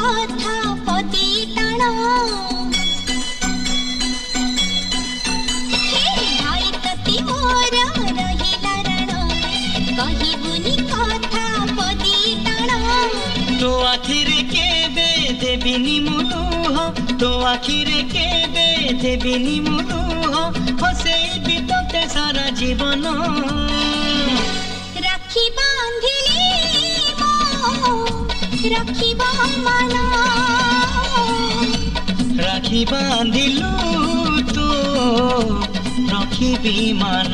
कथा पदी टाण भाई तती मोर रहिला रण कहिबुनी कथा पदी टाण तो आखिरे केबे देबिनी मुलुह तो आखिरे केबे देबिनी मुलुह हसेबी तोते सारा जीवन राखी बांधिली राखी मन राखी बांधिलु तो रखिबी मान।